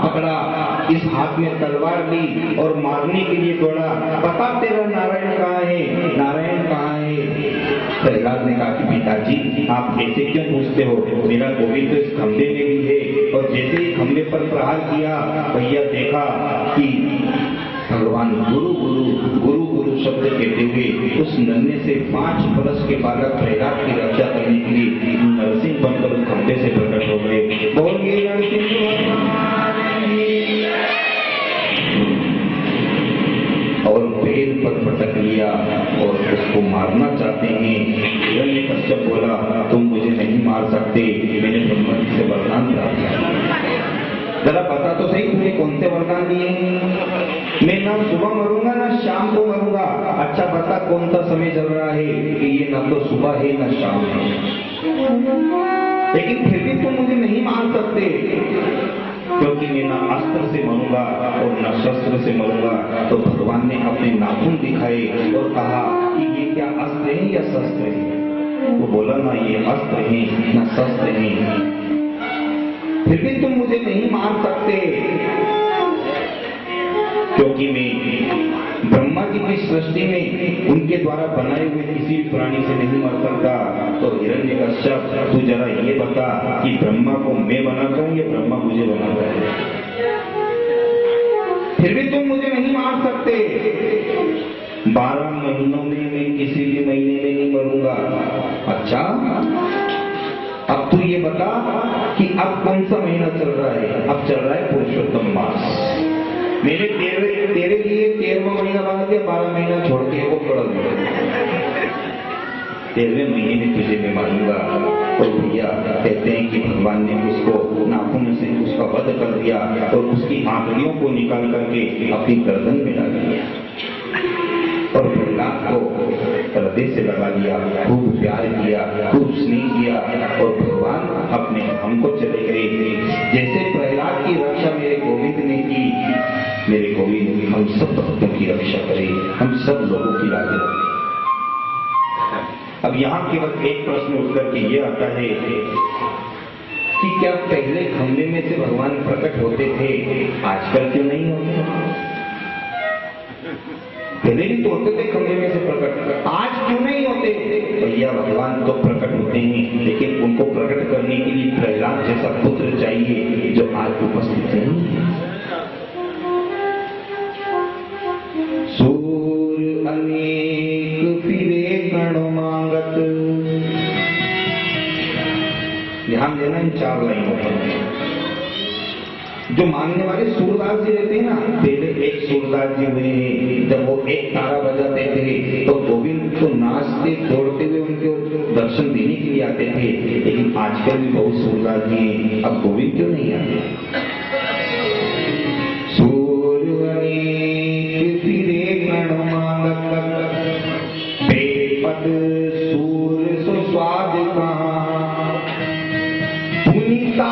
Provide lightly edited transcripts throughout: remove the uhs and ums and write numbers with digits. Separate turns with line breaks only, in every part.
पकड़ा, इस हाथ में तलवार ली और मारने के लिए दौड़ा। बता तेरा नारायण कहाँ है, नारायण कहाँ है? प्रहलाद ने कहा कि पिताजी आप ऐसे क्यों पूछते हो, मेरा गोविंद तो इस खंबे में भी है। और जैसे ही खंबे पर प्रहार किया, भैया देखा कि भगवान गुरु गुरु गुरु गुरु शब्द कहते हुए उस नन्हे से 5 वर्ष के बालक प्रहलाद की रक्षा करने के लिए नरसिंह बनकर उस खंबे से प्रकट हो गए। बोलिए और पैर पर पटक लिया और उसको मारना चाहते हैं। हिरण्यकश्यप बोला तुम मुझे नहीं मार सकते, मैंने ब्रह्मा जी से वरदान प्राप्त किया। जरा बता तो सही तुम्हें कौन से वरदान दिए? मैं ना सुबह मरूंगा ना शाम को मरूंगा। अच्छा बता कौन सा समय चल रहा है कि ये ना तो सुबह है ना शाम है, लेकिन फिर भी तुम मुझे नहीं मार सकते, क्योंकि मैं ना अस्त्र से मरूंगा और न शस्त्र से मरूंगा। तो भगवान ने अपने नाखून दिखाए और कहा कि ये क्या अस्त्र है या शस्त्र है? वो बोला ना ये अस्त्र है न शस्त्र है, फिर भी तुम मुझे नहीं मार सकते, क्योंकि मैं ब्रह्मा जी की सृष्टि में उनके द्वारा बनाए हुए किसी भी प्राणी से नहीं मर सकता। तो हिरण्यकश्यप तू जरा ये बता कि ब्रह्मा को मैं बनाता हूँ या ब्रह्मा मुझे बनाता है? फिर भी तुम मुझे नहीं मार सकते। 12 महीनों में मैं किसी भी महीने में नहीं मरूंगा। अच्छा अब तू ये बता कि अब कौन सा महीना चल रहा है? अब चल रहा है पुरुषोत्तम मास। मेरे तेरे लिए 13वां महीना बना के 12 महीना छोड़ के वो पड़ा गया। 13वें महीने में तुझे मैं मारूंगा। और भैया कहते हैं कि भगवान ने उसको नाखून से उसका वध कर दिया और उसकी आंखड़ियों को निकाल करके अपनी गर्दन में डाल दिया और प्रहलाद को हृदय से लगा लिया, खूब प्यार किया, खूब स्नेह किया और भगवान अपने हमको चले गए। जैसे प्रहलाद की रक्षा मेरे गोविंद ने की, मेरे गोविंद हम सब भक्तों की रक्षा करें, हम सब लोगों की लाज रखें। अब यहाँ केवल एक प्रश्न उठ करके ये आता है कि क्या पहले खंबे में से भगवान प्रकट होते थे, आजकल क्यों नहीं होते? पहले भी तो होते थे खंबे में से प्रकट, आज क्यों नहीं होते? भैया भगवान तो प्रकट होते हैं, लेकिन उनको प्रकट करने के लिए प्रहलाद जैसा पुत्र चाहिए जो आज उपस्थित नहीं है। सूर अनेक फिरे कण मांगत, ध्यान देना इन 4 लाइनों पर। जो मांगने वाले सूरदास जी रहते हैं ना, पहले एक सूरदास जी हुए हैं, जब वो एक तारा बजाते थे तो गोविंद को नाचते दौड़ते हुए उनके दर्शन देने के लिए आते थे। लेकिन आजकल भी बहुत सूरदास जी हैं, अब गोविंद क्यों नहीं आते? सूर अनेक फिरे कण मांगत, बेपद सूर सुस्वाद कहाँ, पुनीता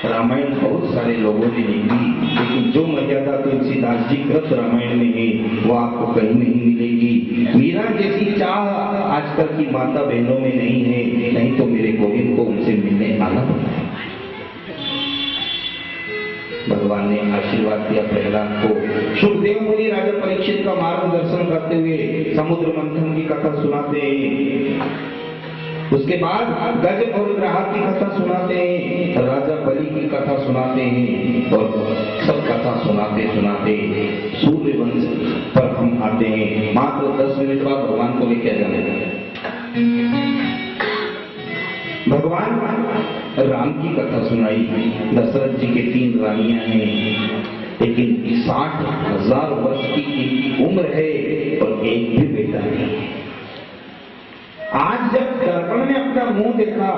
रामायण बहुत सारे लोगों ने लिखी, लेकिन जो मर्यादा तुलसीदास जी कृत रामायण में है वो आपको कहीं नहीं मिलेगी। मीरा जैसी चाह आजकल की माता बहनों में नहीं है, नहीं तो मेरे गोविंद को उनसे मिलने आना पड़ता है। भगवान ने आशीर्वाद दिया प्रहलाद को। सुखदेव मुनि राजा परीक्षित का मार्गदर्शन करते हुए समुद्र मंथन की कथा सुनाते हैं। उसके बाद गज और ग्राह की कथा सुनाते हैं, राजा बलि की कथा सुनाते हैं, और सब कथा सुनाते सुनाते सूर्य वंश पर हम आते हैं। मात्र 10 मिनट बाद भगवान को लेकर जाने भगवान राम की कथा सुनाई। दशरथ जी के 3 रानियां हैं, लेकिन 60,000 वर्ष की इनकी उम्र है और एक भी बेटा नहीं। आज जब दर्पण में अपना मुंह देखा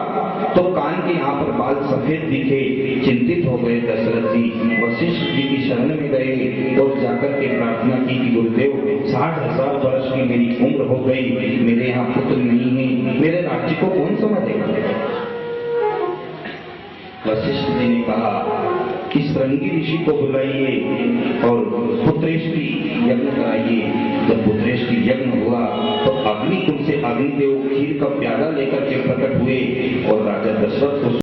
तो कान के यहाँ पर बाल सफेद दिखे। चिंतित हो गए दशरथ जी, वशिष्ठ जी की शरण में गए और जाकर के प्रार्थना की कि गुरुदेव 60,000 वर्ष की मेरी उम्र हो गई, मेरे यहाँ पुत्र नहीं है, मेरे राज्य को कौन संभालेगा? वशिष्ठ जी ने कहा कि श्रृंगी ऋषि को बुलाइए और पुत्रेष्टि यज्ञ कराइए। जब पुत्रेष्टि यज्ञ हुआ तो अग्निकुंड से अग्निदेव खीर का प्याला लेकर के प्रकट हुए और राजा दशरथ को